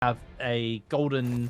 have a golden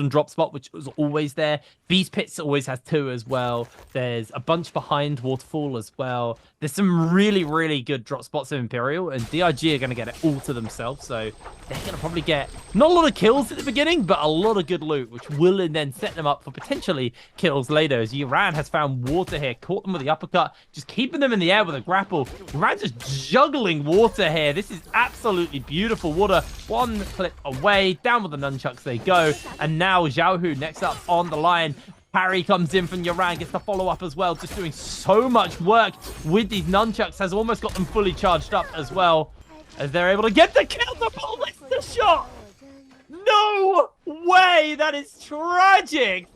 drop spot, which was always there. Beast Pits always has 2 as well. There's a bunch behind Waterfall as well. There's some really, really good drop spots of Imperial, and DRG are going to get it all to themselves. So they're going to probably get not a lot of kills at the beginning, but a lot of good loot, which will then set them up for potentially kills later. As Uran has found water here, caught them with the uppercut, just keeping them in the air with a grapple. Uran just juggling water here. This is absolutely beautiful. Water one clip away, down with the nunchucks they go. And now Xiaohu next up on the line. Parry comes in from Uran, gets the follow-up as well. Just doing so much work with these nunchucks. Has almost got them fully charged up as well. As they're able to get the kill. The ball hits the shot. No way. That is tragic.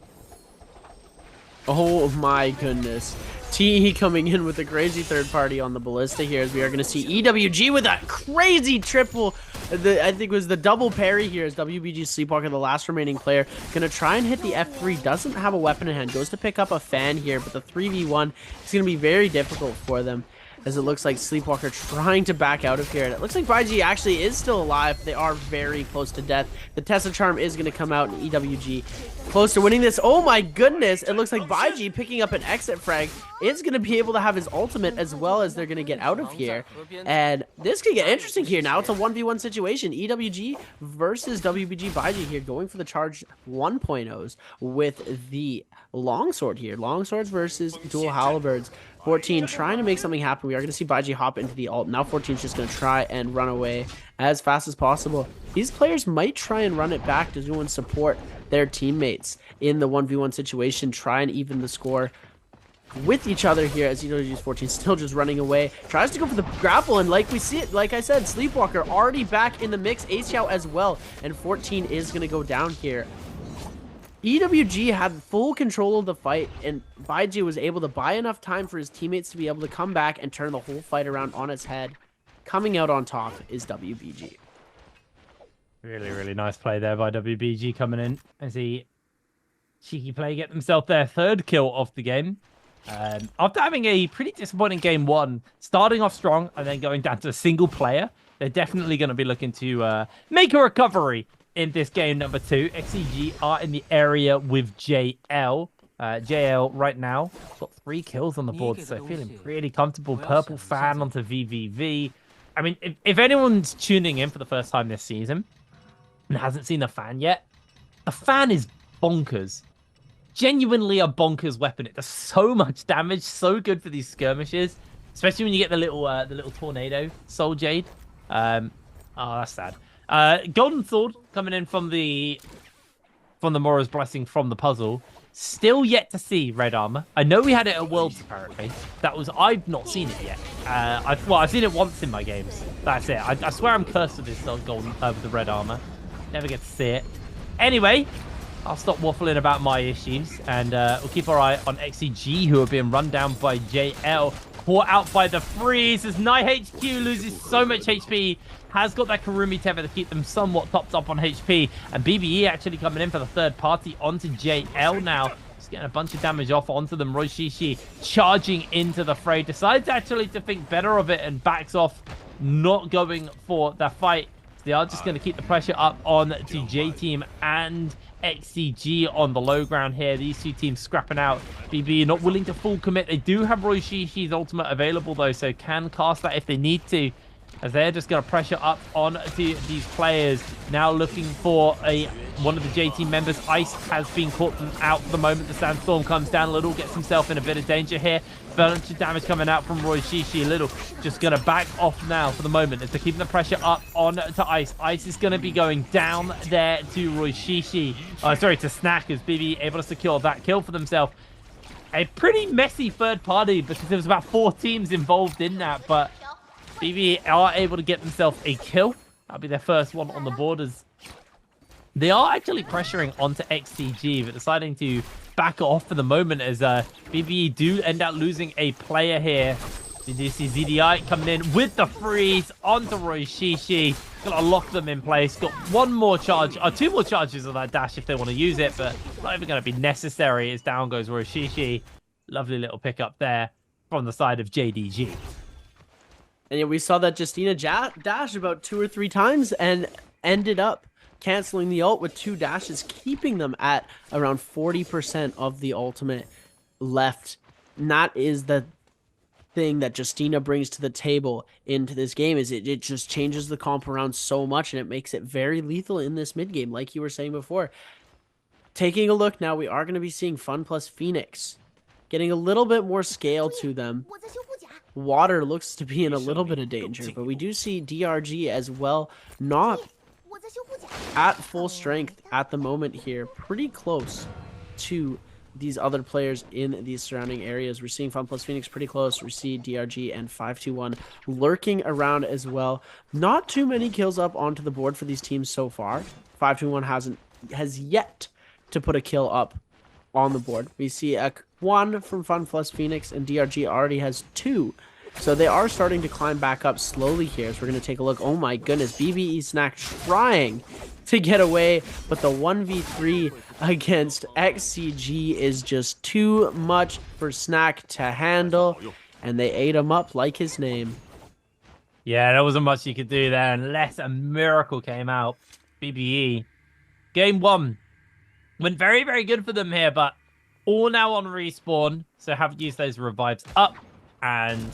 Oh my goodness. TE coming in with a crazy third party on the ballista here, as we are going to see EWG with a crazy triple. I think it was the double parry here as WBG Sleepwalker, the last remaining player, going to try and hit the F3. Doesn't have a weapon in hand. Goes to pick up a fan here, but the 3v1 is going to be very difficult for them, as it looks like Sleepwalker trying to back out of here. And it looks like BIG actually is still alive. They are very close to death. The Tesla Charm is going to come out, and EWG close to winning this. Oh my goodness. It looks like BIG picking up an exit frag is going to be able to have his ultimate, as well as they're going to get out of here. And this could get interesting here. Now it's a 1v1 situation. EWG versus WBG BIG here, going for the charge 1.0s with the longsword here. Longswords versus dual halberds. 14 trying to make something happen. We are going to see BIG hop into the ult. Now 14 is just going to try and run away as fast as possible. These players might try and run it back to go and support their teammates in the 1v1 situation. Try and even the score with each other here, as EWG's 14 still just running away. Tries to go for the grapple, and like we see it, like I said, Sleepwalker already back in the mix. Ace out as well, and 14 is going to go down here. EWG had full control of the fight, and BIG was able to buy enough time for his teammates to be able to come back and turn the whole fight around on its head. Coming out on top is WBG. Really, really nice play there by WBG coming in as he cheeky play, get themselves their 3rd kill of the game. After having a pretty disappointing game 1, starting off strong and then going down to a single player, they're definitely going to be looking to make a recovery in this game number 2. XCG are in the area with JL. JL right now got 3 kills on the board, so feeling pretty comfortable. Purple fan onto VVV. I mean, if anyone's tuning in for the first time this season and hasn't seen the fan yet, the fan is bonkers. Genuinely a bonkers weapon. It does so much damage, so good for these skirmishes, especially when you get the little tornado soul jade. Oh, that's sad. Golden sword coming in from the Mora's blessing from the puzzle. Still yet to see red armor. I know we had it at Worlds apparently. I've not seen it yet. I've seen it once in my games. That's it. I swear I'm cursed with this golden with the red armor. Never get to see it. Anyway, I'll stop waffling about my issues, and we'll keep our eye on XCG, who are being run down by JL. Caught out by the freeze as NiHQ loses so much HP. Has got that Karumi tether to keep them somewhat topped up on HP. And BBE actually coming in for the 3rd party onto JL now. Just getting a bunch of damage off onto them. Roishishi charging into the fray. Decides actually to think better of it and backs off, not going for the fight. They are just going to keep the pressure up on to J-Team and XCG on the low ground here. These 2 teams scrapping out. BB not willing to full commit. They do have Roishishi's ultimate available though, so can cast that if they need to, as they're just going to pressure up on to these players. Now looking for one of the J-Team members. Ice has been caught out for the moment. The Sandstorm comes down. Little gets himself in a bit of danger here. Bunch of damage coming out from Roishishi. Little just going to back off now for the moment as they're keeping the pressure up on to Ice. Ice is going to be going down there to Roishishi. Sorry, to Snack, as BB able to secure that kill for themselves. A pretty messy 3rd party because there was about 4 teams involved in that, but BB are able to get themselves a kill. That'll be their first one on the board, as they are actually pressuring onto XCG, but deciding to back off for the moment, as BB do end up losing a player here. Did you see ZDI coming in with the freeze onto Roishishi? Gonna lock them in place. Got 1 more charge, 2 more charges of that dash if they want to use it, but not even going to be necessary, as down goes Roishishi. Lovely little pickup there from the side of JDG. And yeah, we saw that Justina dash about 2 or 3 times, and ended up canceling the ult with 2 dashes, keeping them at around 40% of the ultimate left. And that is the thing that Justina brings to the table into this game, is it just changes the comp around so much, and it makes it very lethal in this mid game, like you were saying before. Taking a look now, we are going to be seeing Fun plus Phoenix getting a little bit more scale to them. Water looks to be in a little bit of danger, but we do see DRG as well, not at full strength at the moment here, pretty close to these other players in these surrounding areas. We're seeing Fun plus Phoenix pretty close. We see DRG and 521 lurking around as well. Not too many kills up onto the board for these teams so far. 521 has yet to put a kill up on the board. We see a 1 from Fun plus Phoenix, and DRG already has 2. So they are starting to climb back up slowly here. So we're going to take a look. Oh my goodness, BBE Snack trying to get away, but the 1v3 against XCG is just too much for Snack to handle, and they ate him up like his name. Yeah, there wasn't much you could do there unless a miracle came out. BBE. Game 1 went very, very good for them here, but all now on respawn, so have used those revives up, and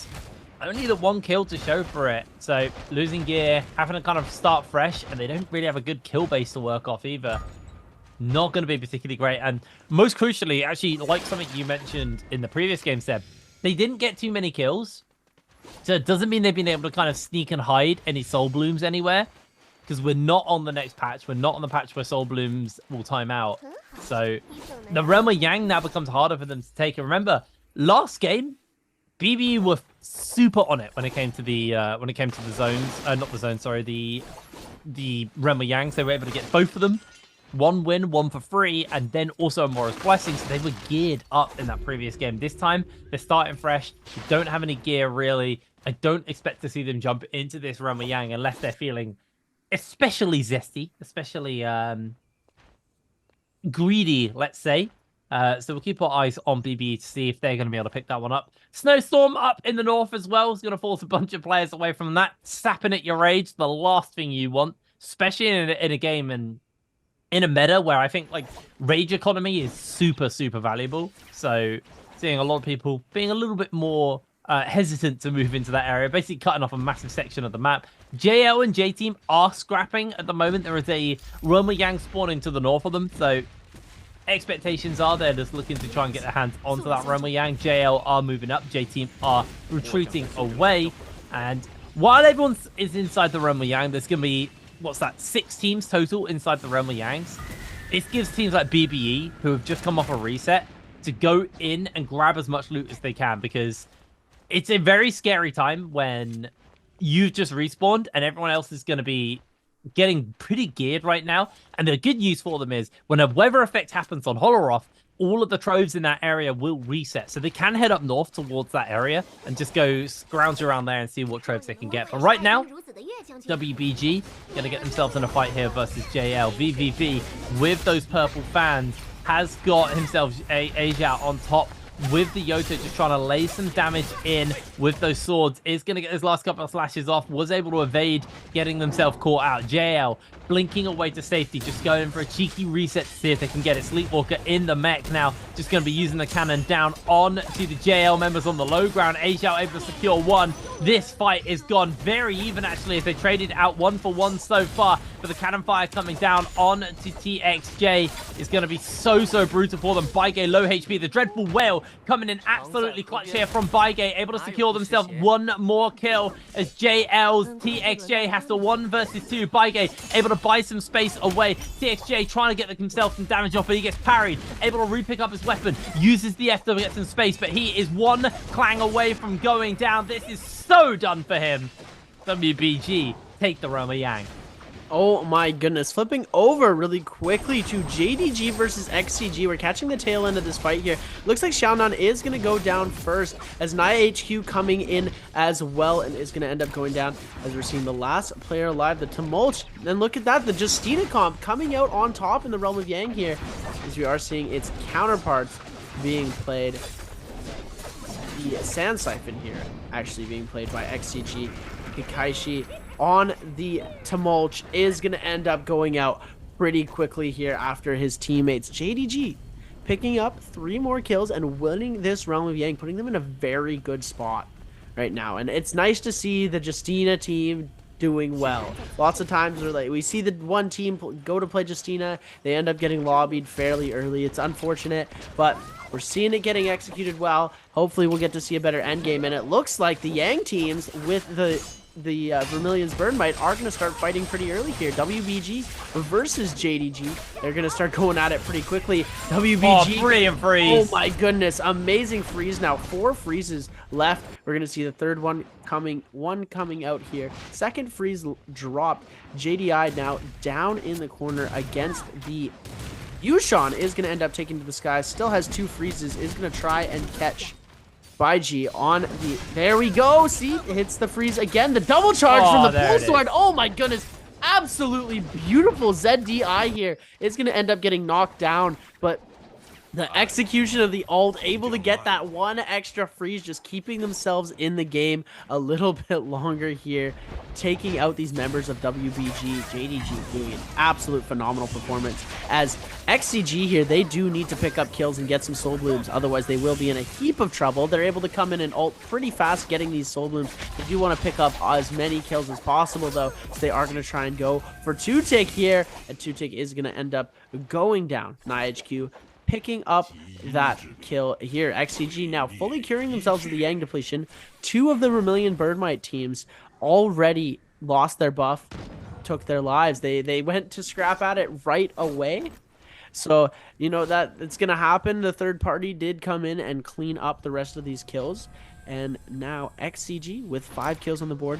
only the 1 kill to show for it. So losing gear, having to kind of start fresh, and they don't really have a good kill base to work off either. Not going to be particularly great. And most crucially, actually, like something you mentioned in the previous game, Seb, they didn't get too many kills. So it doesn't mean they've been able to kind of sneak and hide any soul blooms anywhere, because we're not on the next patch. We're not on the patch where soul blooms will time out. So the Realm of Yang now becomes harder for them to take. And remember, last game, BB were super on it when it came to the zones. Not the zones, sorry, the Realm of Yangs. They were able to get both of them. 1 win, 1 for free, and then also a Mora's Blessing. So they were geared up in that previous game. This time, they're starting fresh. They don't have any gear, really. I don't expect to see them jump into this Realm of Yang unless they're feeling especially zesty, especially greedy, let's say. So we'll keep our eyes on BB to see if they're going to be able to pick that one up. Snowstorm up in the north as well is going to force a bunch of players away from that. Sapping at your rage, the last thing you want, especially in a game and in a meta where I think like rage economy is super, super valuable. So seeing a lot of people being a little bit more hesitant to move into that area, basically cutting off a massive section of the map. JL and J Team are scrapping at the moment. There is a Realm Yang spawning to the north of them, so expectations are they're just looking to try and get their hands onto that Realm Yang. JL are moving up, J Team are retreating away, and while everyone is inside the Realm Yang, there's going to be, what's that, 6 teams total inside the Realm Yangs. It gives teams like BBE, who have just come off a reset, to go in and grab as much loot as they can, because it's a very scary time when you've just respawned and everyone else is going to be getting pretty geared right now. And the good news for them is when a weather effect happens on Holoroth, all of the troves in that area will reset. So they can head up north towards that area and just go scrounge around there and see what troves they can get. But right now, WBG going to get themselves in a fight here versus JL. VVV with those purple fans has got himself Asia on top with the Yoto, just trying to lay some damage in with those swords. Is going to get his last couple of slashes off. Was able to evade getting themselves caught out. JL blinking away to safety, just going for a cheeky reset to see if they can get it. Sleepwalker in the mech now, just going to be using the cannon down on to the JL members on the low ground. Asia able to secure 1. This fight is gone very even, actually, if they traded out 1 for 1 so far. But the cannon fire coming down on to TXJ is going to be so, so brutal for them. Baige low HP, the Dreadful Whale coming in absolutely clutch here from Baige, able to secure themselves 1 more kill as JL's TXJ has to 1 versus 2. Baige able to buy some space away. TXJ trying to get himself some damage off, but he gets parried. Able to re-pick up his weapon, uses the F to get some space, but he is 1 clang away from going down. This is so done for him. WBG take the Realm of Yang. Oh my goodness, flipping over really quickly to JDG versus XCG. We're catching the tail end of this fight here. Looks like Xiaonan is going to go down first, as Nia HQ coming in as well, and is going to end up going down as we're seeing the last player alive, the Tumult. And look at that, the Justina comp coming out on top in the Realm of Yang here, as we are seeing its counterparts being played. The Sand Siphon here actually being played by XCG. Kakaishi on the Tumulch is going to end up going out pretty quickly here after his teammates. JDG picking up 3 more kills and winning this Realm of Yang, putting them in a very good spot right now. And it's nice to see the Justina team doing well. Lots of times we see the one team go to play Justina, they end up getting lobbied fairly early. It's unfortunate, but we're seeing it getting executed well. Hopefully we'll get to see a better end game, and it looks like the Yang teams with the Vermilion's Burnmite are going to start fighting pretty early here. WBG versus JDG. They're going to start going at it pretty quickly. WBG. Oh, brilliant freeze. Oh my goodness. Amazing freeze now. 4 freezes left. We're going to see the third one coming out here. Second freeze dropped. JDI now down in the corner against the Yushan is going to end up taking to the sky. Still has 2 freezes. Is going to try and catch Baiji on the... There we go. See? Hits the freeze again. The double charge from the pull sword. Oh my goodness. Absolutely beautiful. ZDI here is going to end up getting knocked down, but the execution of the ult, able to get that 1 extra freeze, just keeping themselves in the game a little bit longer here, taking out these members of WBG. JDG doing an absolute phenomenal performance. As XCG here, they do need to pick up kills and get some soul blooms, otherwise they will be in a heap of trouble. They're able to come in and ult pretty fast getting these soul blooms. They do want to pick up as many kills as possible though, so they are going to try and go for 2-tick here, and 2-tick is going to end up going down. NiHQ picking up that kill here. XCG now fully curing themselves of the Yang depletion. 2 of the Vermilion Birdmite teams already lost their buff, took their lives. They went to scrap at it right away. So, you know, that it's going to happen. The third party did come in and clean up the rest of these kills. And now XCG with 5 kills on the board,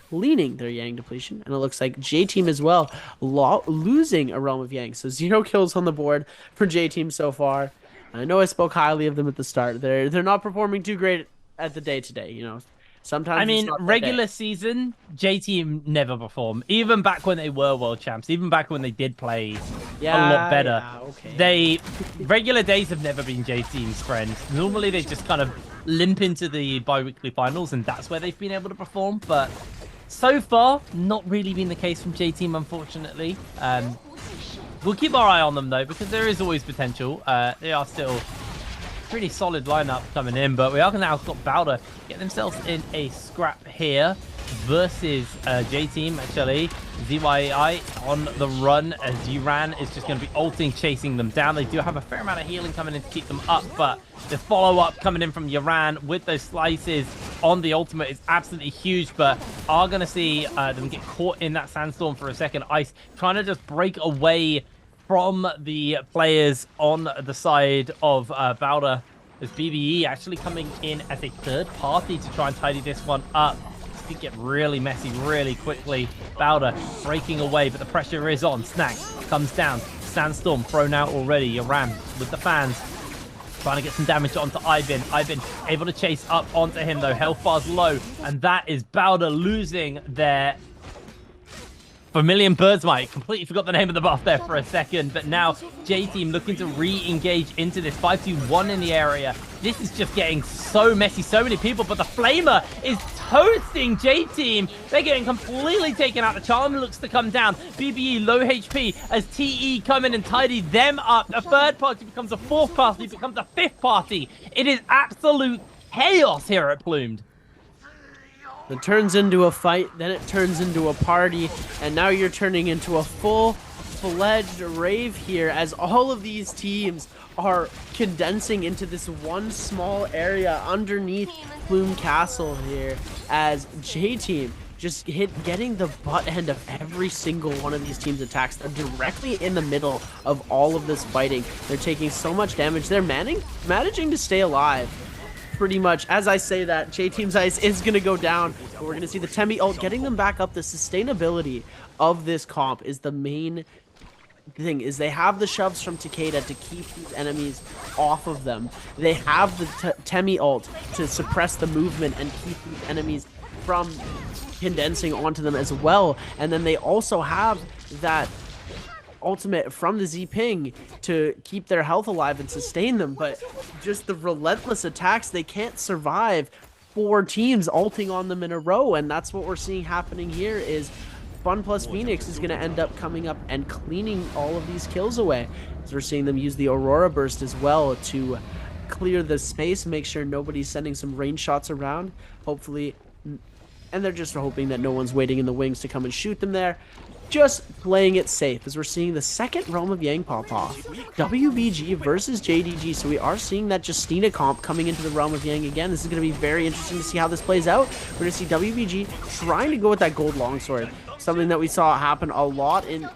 cleaning their Yang depletion, and it looks like J-Team as well losing a Realm of Yang. So 0 kills on the board for J-Team so far. I know I spoke highly of them at the start. They're not performing too great at the day-to-day, you know. Sometimes I mean, regular season, J-Team never perform. Even back when they were world champs, even back when they did play a lot better. Yeah, okay. Regular days have never been J-Team's friends. Normally they just kind of limp into the bi-weekly finals, and that's where they've been able to perform. But so far, not really been the case from J-Team, unfortunately. We'll keep our eye on them, though, because there is always potential. They are still pretty solid lineup coming in, but we are now got Bowder get themselves in a scrap here versus J-Team, actually. ZYI on the run as Uran is just going to be ulting, chasing them down. They do have a fair amount of healing coming in to keep them up, but the follow-up coming in from Uran with those slices on the ultimate is absolutely huge, but are going to see them get caught in that sandstorm for a second. Ice trying to just break away from the players on the side of Bowder. As BBE actually coming in as a third party to try and tidy this one up. This could get really messy really quickly. Bowder breaking away, but the pressure is on. Snack comes down. Sandstorm thrown out already. Yoram with the fans trying to get some damage onto Ivan. Ivan able to chase up onto him though. Health bar's low, and that is Bowder losing their Vermilion Birdsmite. Completely forgot the name of the buff there for a second, but now J-Team looking to re-engage into this 5-2-1 in the area. This is just getting so messy, so many people, but the Flamer is toasting J-Team. They're getting completely taken out. The Charm looks to come down. BBE low HP as TE come in and tidy them up. A third party becomes a fourth party, becomes a fifth party. It is absolute chaos here at Plumed. It turns into a fight, then it turns into a party, and now you're turning into a full-fledged rave here as all of these teams are condensing into this one small area underneath Plume Castle here as J-Team just getting the butt end of every single one of these teams' attacks. They're directly in the middle of all of this fighting. They're taking so much damage. They're managing to stay alive. Pretty much as I say that, J-Team's Ice is going to go down, but we're going to see the Temi ult getting them back up. The sustainability of this comp is the main thing, is they have the shoves from Takeda to keep these enemies off of them. They have the Temi ult to suppress the movement and keep these enemies from condensing onto them as well. And then they also have that ultimate from the Z-Ping to keep their health alive and sustain them, but just the relentless attacks, they can't survive 4 teams ulting on them in a row, and that's what we're seeing happening here. Is Fun plus Phoenix is going to end up coming up and cleaning all of these kills away. So we're seeing them use the Aurora Burst as well to clear the space, make sure nobody's sending some range shots around, hopefully, and they're just hoping that no one's waiting in the wings to come and shoot them there. Just playing it safe as we're seeing the second Realm of Yang pop off. WBG versus JDG. So we are seeing that Justina comp coming into the Realm of Yang again. This is going to be very interesting to see how this plays out. We're going to see WBG trying to go with that gold longsword. Something that we saw happen a lot in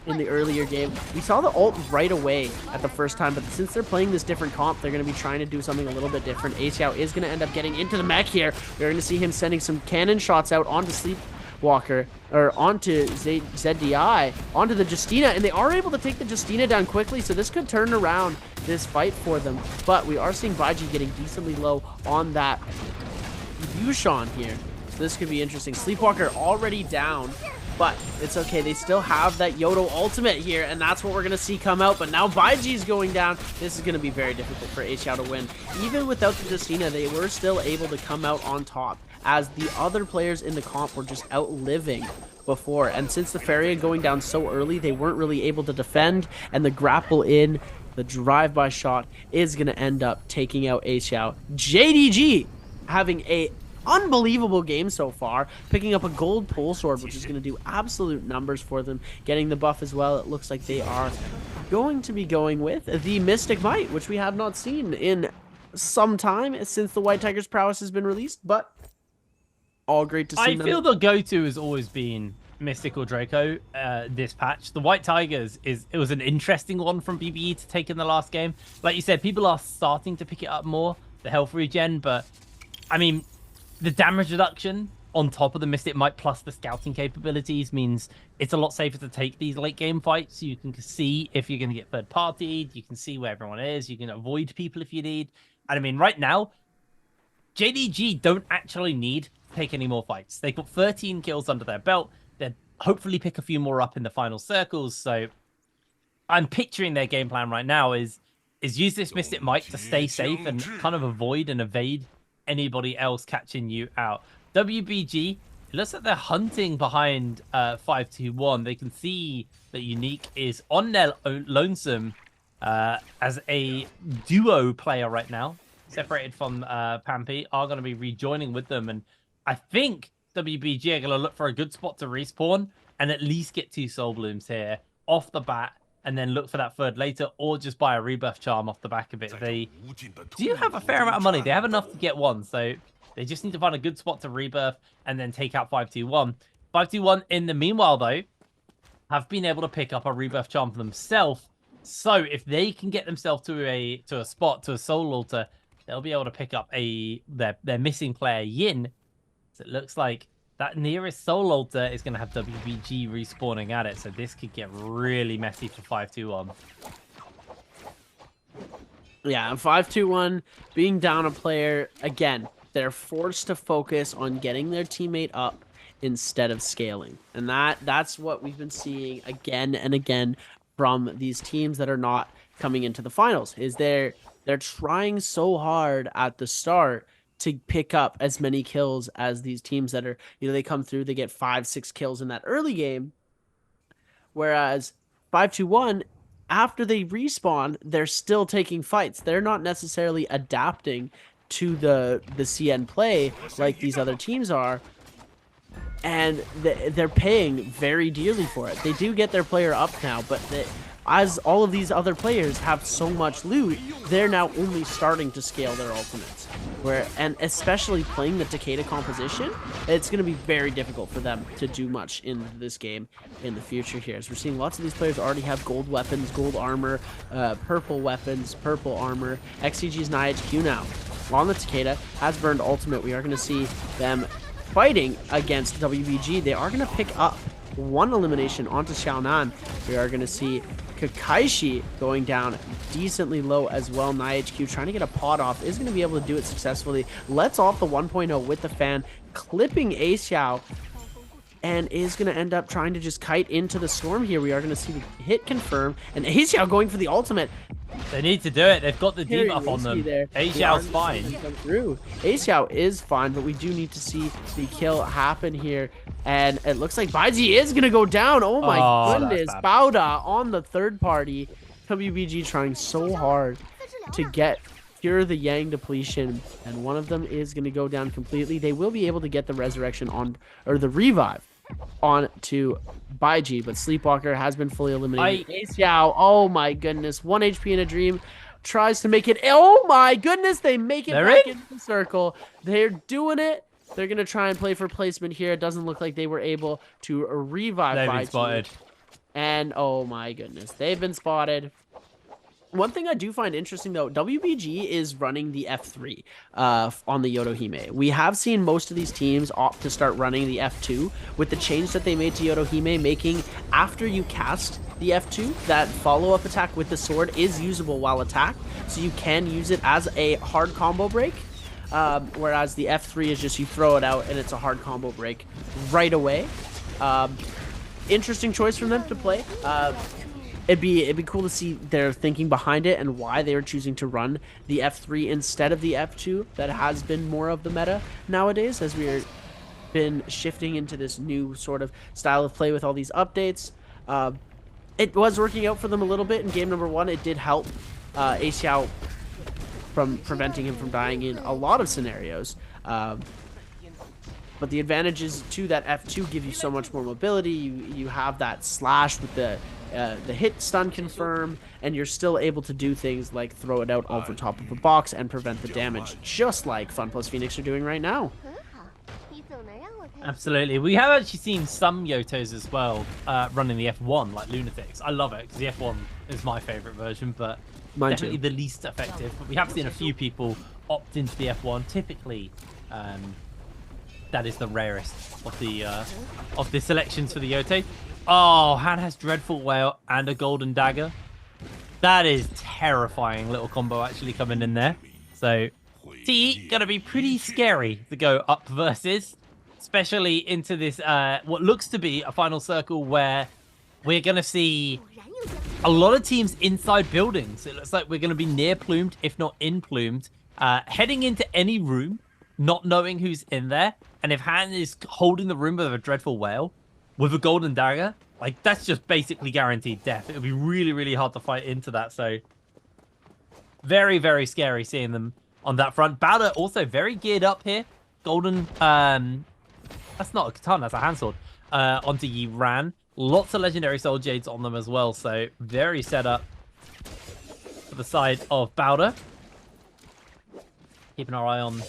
the earlier game. We saw the ult right away at the first time, but since they're playing this different comp, they're going to be trying to do something a little bit different. Xiao is going to end up getting into the mech here. We're going to see him sending some cannon shots out onto Sleepwalker, or onto ZDI, onto the Justina, and they are able to take the Justina down quickly, so this could turn around this fight for them. But we are seeing Baiji getting decently low on that Yushan here. So this could be interesting. Sleepwalker already down, but it's okay. They still have that Yodo ultimate here, and that's what we're going to see come out. But now Baiji's going down. This is going to be very difficult for Xiao to win. Even without the Justina, they were still able to come out on top, as the other players in the comp were just outliving before. And since the Faria going down so early, they weren't really able to defend, and the grapple in, the drive-by shot is going to end up taking out Xiao. JDG having a unbelievable game so far, picking up a gold pole sword, which is going to do absolute numbers for them, getting the buff as well. It looks like they are going to be going with the Mystic Might, which we have not seen in some time since the White Tiger's prowess has been released, but all great to see. I feel the go-to has always been Mystic or Draco this patch. The White Tigers, it was an interesting one from BBE to take in the last game. Like you said, people are starting to pick it up more, the health regen, but I mean, the damage reduction on top of the Mystic Might plus the scouting capabilities means it's a lot safer to take these late game fights. You can see if you're going to get third partied, you can see where everyone is, you can avoid people if you need. And I mean, right now, JDG don't actually need to take any more fights. They've got 13 kills under their belt. They'll hopefully pick a few more up in the final circles. So I'm picturing their game plan right now is use this Mystic Might to stay safe and kind of avoid and evade anybody else catching you out. WBG, it looks like they're hunting behind 521. They can see that Unique is on their own lonesome as a duo player right now, separated from Pampy, are going to be rejoining with them. And I think WBG are going to look for a good spot to respawn and at least get 2 Soul Blooms here off the bat, and then look for that third later, or just buy a rebuff charm off the back of it. They do have a fair amount of money. They have enough to get one, so they just need to find a good spot to rebirth and then take out 521. 521, in the meanwhile, though, have been able to pick up a rebuff charm for themselves. So if they can get themselves to a spot, to a soul altar, they'll be able to pick up their missing player, Yin. So it looks like that nearest soul altar is going to have WBG respawning at it, so this could get really messy for 521. Yeah, 521 being down a player, again, they're forced to focus on getting their teammate up instead of scaling. And that's what we've been seeing again and again from these teams that are not coming into the finals, is they're trying so hard at the start to pick up as many kills as these teams that are, they come through, they get 5-6 kills in that early game. Whereas 521, after they respawn, they're still taking fights. They're not necessarily adapting to the CN play like these other teams are. And they're paying very dearly for it. They do get their player up now, but as all of these other players have so much loot, they're now only starting to scale their ultimates. And especially playing the Takeda composition, it's going to be very difficult for them to do much in this game in the future here. As we're seeing lots of these players already have gold weapons, gold armor, purple weapons, purple armor. XCG's NIHQ now on the Takeda has burned ultimate. We are going to see them fighting against WBG. They are going to pick up 1 elimination onto Xiaonan. We are going to see Kakaishi going down decently low as well. NIHQ trying to get a pot off, is going to be able to do it successfully. Lets off the 1.0 with the fan, clipping A Xiao, and is going to end up trying to just kite into the storm here. We are going to see the hit confirm, and A Xiao going for the ultimate. They need to do it. They've got the debuff on them. Xiao's fine. Xiao is fine, but we do need to see the kill happen here. And it looks like Baiji is going to go down. Oh my goodness. Bauda on the third party. WBG trying so hard to cure the Yang depletion. And one of them is going to go down completely. They will be able to get the resurrection on, or the revive on to Baiji, but Sleepwalker has been fully eliminated. Xiao, oh my goodness, 1 HP in a dream, tries to make it. Oh my goodness, they make it back into the circle. They're doing it. They're gonna try and play for placement here. It doesn't look like they were able to revive Baiji. They've been spotted. And oh my goodness, they've been spotted. One thing I do find interesting, though, WBG is running the F3 on the Yodohime. We have seen most of these teams opt to start running the F2 with the change that they made to Yodohime, making after you cast the F2, that follow-up attack with the sword is usable while attacked, so you can use it as a hard combo break, whereas the F3 is just you throw it out and it's a hard combo break right away. Interesting choice from them to play. It'd be cool to see their thinking behind it and why they were choosing to run the F3 instead of the F2. That has been more of the meta nowadays as we've been shifting into this new sort of style of play with all these updates. It was working out for them a little bit in game number 1. It did help Xiao from preventing him from dying in a lot of scenarios. But the advantages to that F2 give you so much more mobility. You have that slash with the hit stun confirm, and you're still able to do things like throw it out over top of a box and prevent the damage, just like Fun Plus Phoenix are doing right now. Absolutely. We have actually seen some Yotos as well running the F1, like Lunatics. I love it, because the F1 is my favorite version, but definitely the least effective. But we have seen a few people opt into the F1. Typically, that is the rarest of the selections for the Yoto. Oh, Han has Dreadful Whale and a Golden Dagger. That is terrifying little combo actually coming in there. So, TE gonna be pretty scary to go up versus, especially into this, what looks to be a final circle where we're gonna see a lot of teams inside buildings. It looks like we're gonna be near plumed, if not in plumed, heading into any room, not knowing who's in there. And if Han is holding the room with a Dreadful Whale, with a Golden Dagger, like, that's just basically guaranteed death. It would be really, really hard to fight into that. So, very, very scary seeing them on that front. Bowder also very geared up here. Golden, that's not a katana, that's a hand sword. Onto Yi Ran. Lots of Legendary Soul Jades on them as well. So, very set up for the side of Bowder. Keeping our eye on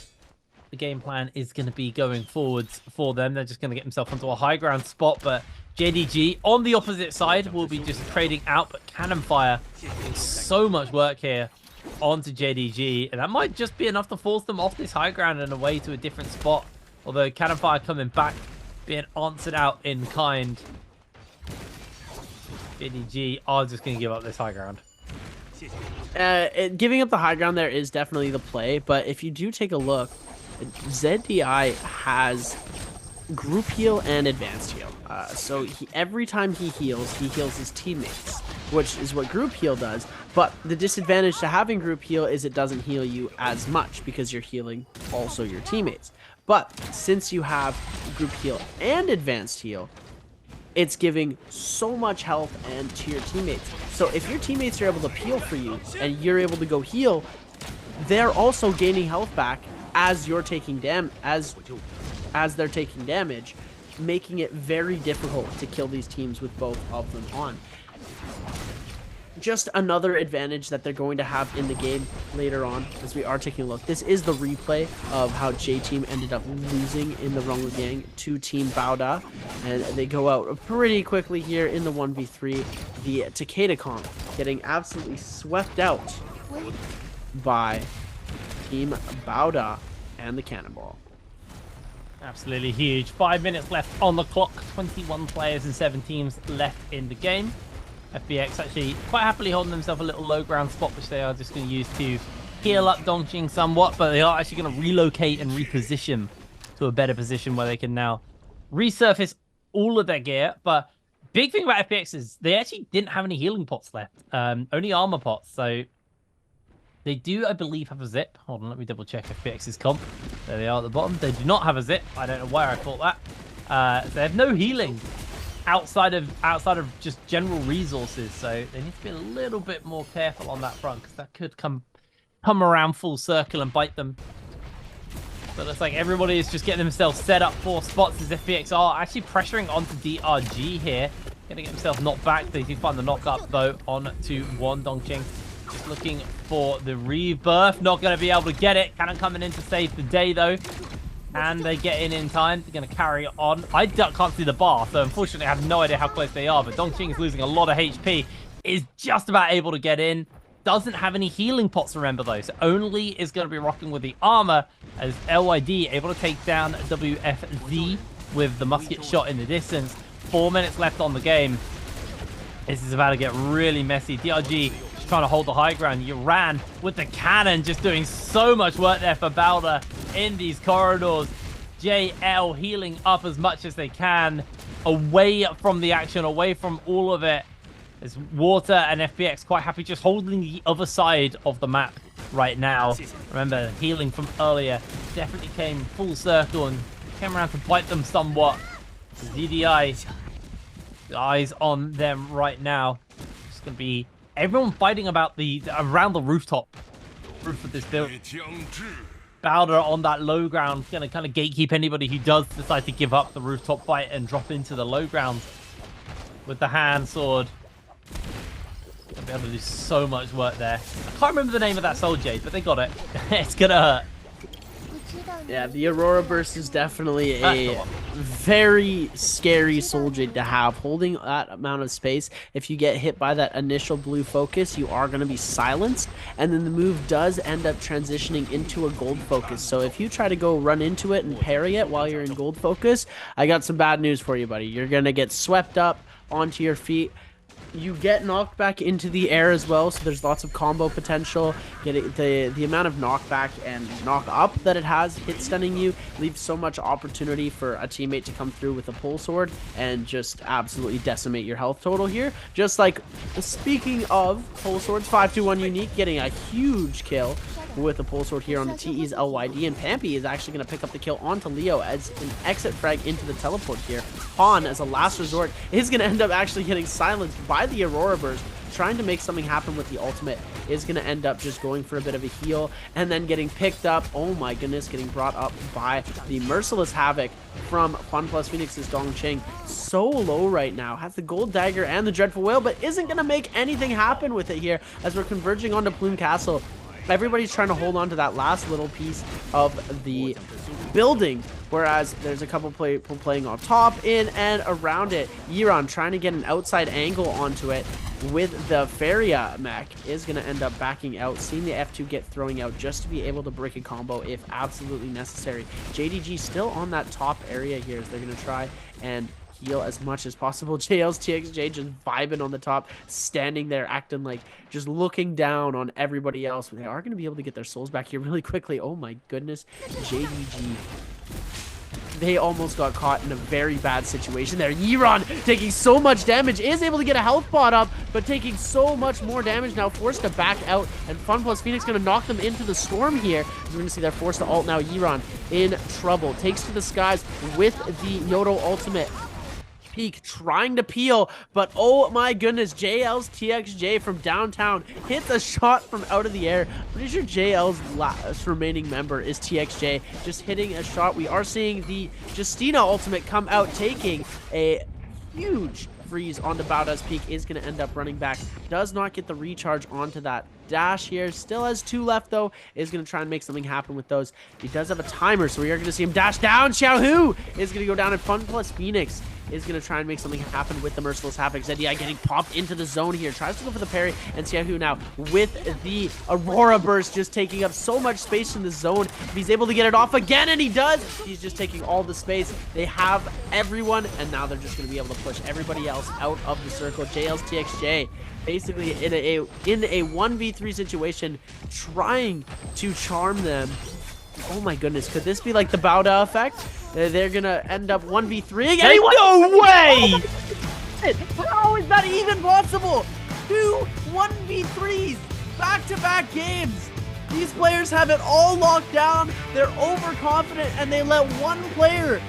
the game plan is going to be going forwards for them. They're just going to get themselves onto a high ground spot, but JDG on the opposite side will be just trading out, but Cannon Fire doing so much work here onto JDG, and that might just be enough to force them off this high ground and away to a different spot. Although Cannon Fire coming back, being answered out in kind. JDG are just going to give up this high ground. Giving up the high ground there is definitely the play, but if you do take a look, ZDI has group heal and advanced heal. So every time he heals his teammates, which is what group heal does. But the disadvantage to having group heal is it doesn't heal you as much because you're healing also your teammates. But since you have group heal and advanced heal, it's giving so much health and to your teammates. So if your teammates are able to peel for you and you're able to go heal, they're also gaining health back as you're taking as they're taking damage, making it very difficult to kill these teams with both of them on. Just another advantage that they're going to have in the game later on, as we are taking a look. This is the replay of how J-Team ended up losing in the Ronglugang to Team Bauda, and they go out pretty quickly here in the 1v3. The Takeda comp getting absolutely swept out by Team Bauda and the Cannonball. Absolutely huge. 5 minutes left on the clock. 21 players and 7 teams left in the game. FBX actually quite happily holding themselves a little low ground spot, which they are just going to use to heal up Dongqing somewhat, but they are actually going to relocate and reposition to a better position where they can now resurface all of their gear. But big thing about FBX is they actually didn't have any healing pots left, only armor pots. So They do, I believe, have a zip. Hold on, let me double check FPX's comp. There they are at the bottom. They do not have a zip. I don't know where I thought that. They have no healing outside of just general resources, so they need to be a little bit more careful on that front, because that could come around full circle and bite them. But it's like everybody is just getting themselves set up for spots as FPX are actually pressuring onto DRG here. Gonna get himself knocked back. They do find the knock up though onto one Dongqing. Just looking for the rebirth. Not gonna be able to get it. Cannon coming in to save the day though. And they get in time. They're gonna carry on. I can't see the bar, so unfortunately I have no idea how close they are. But Dongqing is losing a lot of HP. Is just about able to get in. Doesn't have any healing pots, remember, though. So only is going to be rocking with the armor as LYD able to take down WFZ with the musket shot in the distance. 4 minutes left on the game. This is about to get really messy. DRG just trying to hold the high ground. You ran with the cannon, just doing so much work there for Balder in these corridors. JL healing up as much as they can. Away from the action, away from all of it. There's Water and FPX quite happy just holding the other side of the map right now. Remember, healing from earlier definitely came full circle and came around to bite them somewhat. ZDI, eyes on them right now. It's going to be everyone fighting about around the roof of this build. Balder on that low ground, going to kind of gatekeep anybody who does decide to give up the rooftop fight and drop into the low ground with the hand sword. Gonna be able to do so much work there. I can't remember the name of that soul jade, but they got it. It's gonna hurt. Yeah, the Aurora Burst is definitely a very scary soul jade to have. Holding that amount of space, if you get hit by that initial blue focus, you are going to be silenced, and then the move does end up transitioning into a gold focus. So if you try to go run into it and parry it while you're in gold focus, I got some bad news for you, buddy. You're going to get swept up onto your feet. You get knocked back into the air as well, so there's lots of combo potential. Getting the amount of knockback and knock up that it has, hit stunning you, leaves so much opportunity for a teammate to come through with a pole sword and just absolutely decimate your health total here. Just like, speaking of pole swords, 5-2-1 unique, getting a huge kill with a pole sword here on the TE's LYD, and Pampy is actually going to pick up the kill onto Leo as an exit frag into the teleport here. Han, as a last resort, is going to end up actually getting silenced by the Aurora Burst. Trying to make something happen with the ultimate is going to end up just going for a bit of a heal and then getting picked up. Oh my goodness, getting brought up by the Merciless Havoc from Fun Plus Phoenix's Dongqing. So low right now, has the Gold Dagger and the Dreadful Whale, but isn't going to make anything happen with it here as we're converging onto Plume Castle. Everybody's trying to hold on to that last little piece of the building, whereas there's a couple people playing on top, in and around it. Yiran trying to get an outside angle onto it with the Feria mech is going to end up backing out, seeing the F2 get throwing out just to be able to break a combo if absolutely necessary. JDG still on that top area here as they're going to try and heal as much as possible. JL's TXJ just vibing on the top, standing there acting like just looking down on everybody else. They are going to be able to get their souls back here really quickly. Oh my goodness, JDG. They almost got caught in a very bad situation there. Yiran taking so much damage, is able to get a health pot up, but taking so much more damage now, forced to back out, and Fun Plus Phoenix going to knock them into the storm here. We're going to see they're forced to ult now. Yiran in trouble, takes to the skies with the Yodo ultimate. Peak trying to peel, but oh my goodness, JL's TXJ from downtown hits a shot from out of the air. Pretty sure JL's last remaining member is TXJ, just hitting a shot. We are seeing the Justina ultimate come out, taking a huge freeze onto Bauda's Peak. Is going to end up running back, does not get the recharge onto that dash here. Still has 2 left though, is going to try and make something happen with those. He does have a timer, so we are going to see him dash down. Xiaohu is going to go down, and Fun Plus Phoenix is going to try and make something happen with the Merciless Havoc. Zedii getting popped into the zone here, tries to go for the parry, and Xiaohu now with the Aurora Burst just taking up so much space in the zone. If he's able to get it off again, and he does, he's just taking all the space. They have everyone, and now they're just going to be able to push everybody else out of the circle. JL's TXJ basically in a 1v3 situation, trying to charm them. Oh my goodness, could this be like the Bauda effect? They're gonna end up 1v3 again. No way! How is that even possible? 2 1v3s back-to-back games. These players have it all locked down. They're overconfident, and they let one player